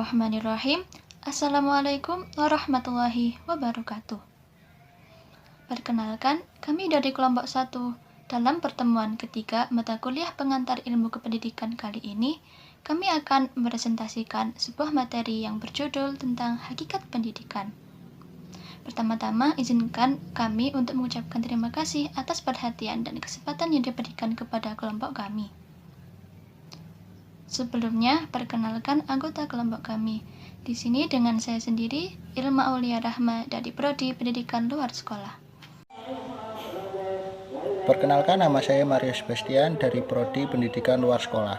Bismillahirrahmanirrahim. Assalamualaikum warahmatullahi wabarakatuh. Perkenalkan, kami dari kelompok 1. Dalam pertemuan ketiga mata kuliah pengantar ilmu kependidikan kali ini, kami akan mempresentasikan sebuah materi yang berjudul tentang hakikat pendidikan. Pertama-tama, izinkan kami untuk mengucapkan terima kasih atas perhatian dan kesempatan yang diberikan kepada kelompok kami. Sebelumnya, perkenalkan anggota kelompok kami. Di sini dengan saya sendiri, Ilma Aulia Rahma dari Prodi Pendidikan Luar Sekolah. Perkenalkan, nama saya Mario Sebastian dari Prodi Pendidikan Luar Sekolah.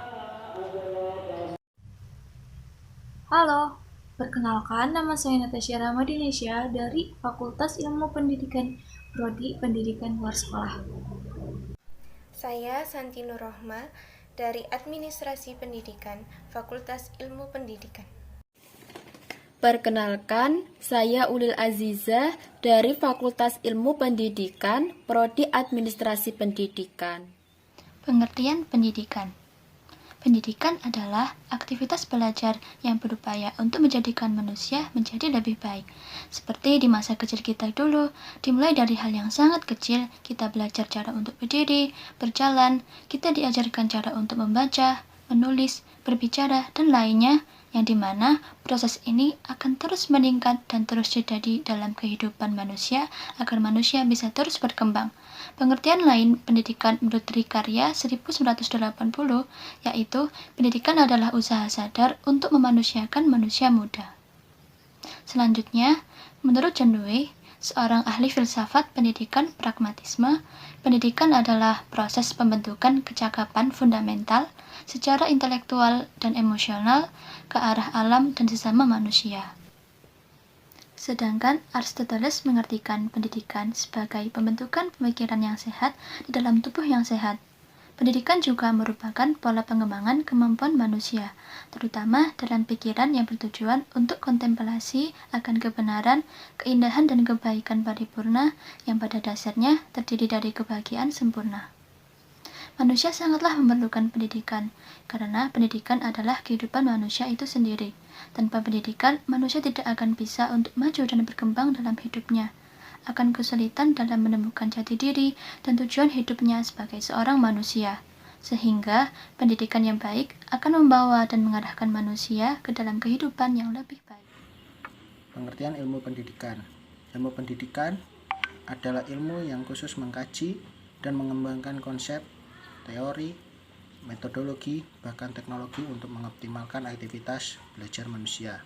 Halo, perkenalkan nama saya Natasha Ramadinesya dari Fakultas Ilmu Pendidikan Prodi Pendidikan Luar Sekolah. Saya Santi Nurrohma dari Administrasi Pendidikan, Fakultas Ilmu Pendidikan. Perkenalkan, saya Ulil Aziza dari Fakultas Ilmu Pendidikan, Prodi Administrasi Pendidikan. Pengertian pendidikan. Pendidikan adalah aktivitas belajar yang berupaya untuk menjadikan manusia menjadi lebih baik. Seperti di masa kecil kita dulu, dimulai dari hal yang sangat kecil, kita belajar cara untuk berdiri, berjalan, kita diajarkan cara untuk membaca, menulis, berbicara, dan lainnya, yang dimana proses ini akan terus meningkat dan terus terjadi dalam kehidupan manusia agar manusia bisa terus berkembang. Pengertian lain pendidikan menurut Trikarya 1980 yaitu pendidikan adalah usaha sadar untuk memanusiakan manusia muda. Selanjutnya, menurut John Dewey, seorang ahli filsafat pendidikan pragmatisme, pendidikan adalah proses pembentukan kecakapan fundamental secara intelektual dan emosional ke arah alam dan sesama manusia. Sedangkan Aristoteles mengartikan pendidikan sebagai pembentukan pemikiran yang sehat di dalam tubuh yang sehat. Pendidikan juga merupakan pola pengembangan kemampuan manusia, terutama dalam pikiran yang bertujuan untuk kontemplasi akan kebenaran, keindahan dan kebaikan paripurna yang pada dasarnya terdiri dari kebahagiaan sempurna. Manusia sangatlah memerlukan pendidikan, karena pendidikan adalah kehidupan manusia itu sendiri. Tanpa pendidikan, manusia tidak akan bisa untuk maju dan berkembang dalam hidupnya, akan kesulitan dalam menemukan jati diri dan tujuan hidupnya sebagai seorang manusia. Sehingga, pendidikan yang baik akan membawa dan mengarahkan manusia ke dalam kehidupan yang lebih baik. Pengertian ilmu pendidikan. Ilmu pendidikan adalah ilmu yang khusus mengkaji dan mengembangkan konsep, teori, metodologi, bahkan teknologi untuk mengoptimalkan aktivitas belajar manusia.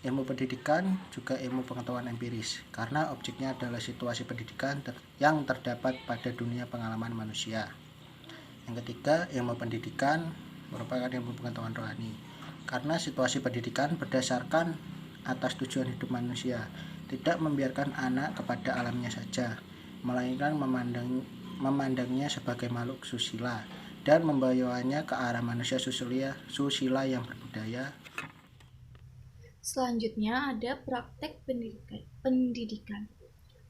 Ilmu pendidikan juga ilmu pengetahuan empiris, karena objeknya adalah situasi pendidikan yang terdapat pada dunia pengalaman manusia. Yang ketiga, ilmu pendidikan merupakan ilmu pengetahuan rohani, karena situasi pendidikan berdasarkan atas tujuan hidup manusia, tidak membiarkan anak kepada alamnya saja, melainkan memandangnya sebagai makhluk susila dan membawanya ke arah manusia susila yang berbudaya. Selanjutnya ada praktek pendidikan.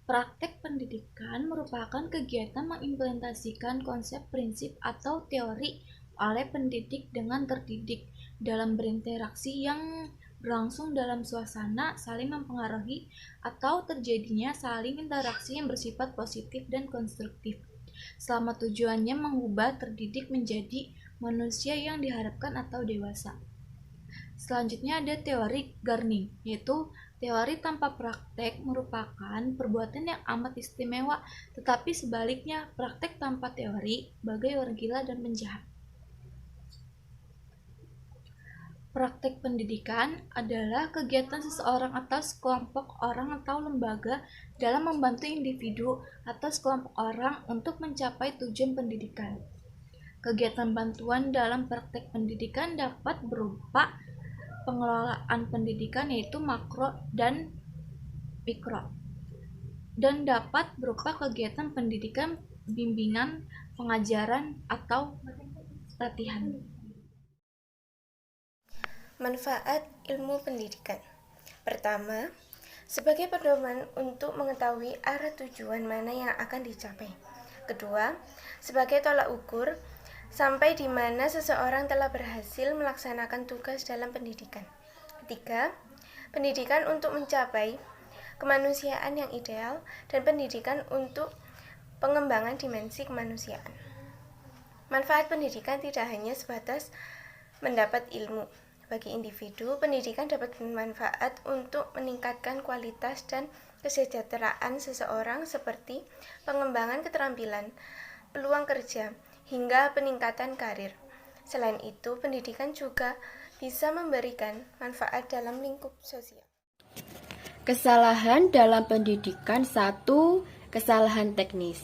Praktek pendidikan merupakan kegiatan mengimplementasikan konsep, prinsip, atau teori oleh pendidik dengan terdidik dalam berinteraksi yang berlangsung dalam suasana saling mempengaruhi atau terjadinya saling interaksi yang bersifat positif dan konstruktif, selama tujuannya mengubah terdidik menjadi manusia yang diharapkan atau dewasa. Selanjutnya ada teori Garning, yaitu teori tanpa praktek merupakan perbuatan yang amat istimewa, tetapi sebaliknya praktek tanpa teori bagai orang gila dan penjahat. Praktek pendidikan adalah kegiatan seseorang atau sekelompok orang atau lembaga dalam membantu individu atau sekelompok orang untuk mencapai tujuan pendidikan. Kegiatan bantuan dalam praktek pendidikan dapat berupa pengelolaan pendidikan, yaitu makro dan mikro, dan dapat berupa kegiatan pendidikan, bimbingan, pengajaran, atau latihan. Manfaat ilmu pendidikan. Pertama, sebagai pedoman untuk mengetahui arah tujuan mana yang akan dicapai. Kedua, sebagai tolak ukur sampai di mana seseorang telah berhasil melaksanakan tugas dalam pendidikan. Ketiga, pendidikan untuk mencapai kemanusiaan yang ideal dan pendidikan untuk pengembangan dimensi kemanusiaan. Manfaat pendidikan tidak hanya sebatas mendapat ilmu. Bagi individu, pendidikan dapat bermanfaat untuk meningkatkan kualitas dan kesejahteraan seseorang seperti pengembangan keterampilan, peluang kerja, hingga peningkatan karir. Selain itu, pendidikan juga bisa memberikan manfaat dalam lingkup sosial. Kesalahan dalam pendidikan. 1. Kesalahan teknis.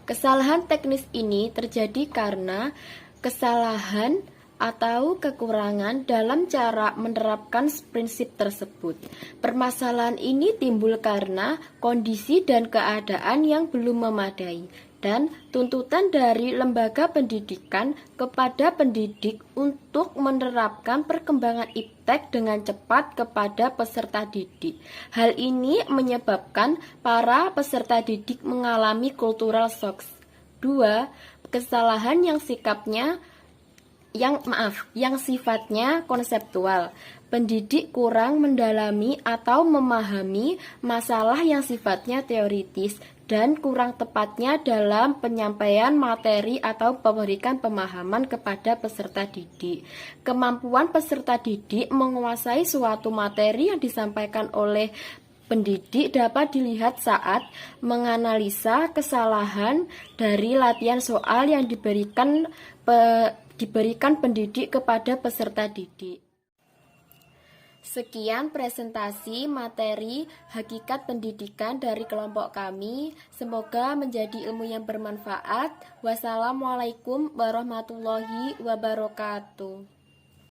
Kesalahan teknis ini terjadi karena kesalahan atau kekurangan dalam cara menerapkan prinsip tersebut. Permasalahan ini timbul karena kondisi dan keadaan yang belum memadai dan tuntutan dari lembaga pendidikan kepada pendidik untuk menerapkan perkembangan iptek dengan cepat kepada peserta didik. Hal ini menyebabkan para peserta didik mengalami cultural shock. 2. Kesalahan yang sifatnya konseptual. Pendidik kurang mendalami atau memahami masalah yang sifatnya teoritis dan kurang tepatnya dalam penyampaian materi atau memberikan pemahaman kepada peserta didik. Kemampuan peserta didik menguasai suatu materi yang disampaikan oleh pendidik dapat dilihat saat menganalisa kesalahan dari latihan soal yang diberikan pendidik kepada peserta didik. Sekian presentasi materi hakikat pendidikan dari kelompok kami. Semoga menjadi ilmu yang bermanfaat. Wassalamualaikum warahmatullahi wabarakatuh.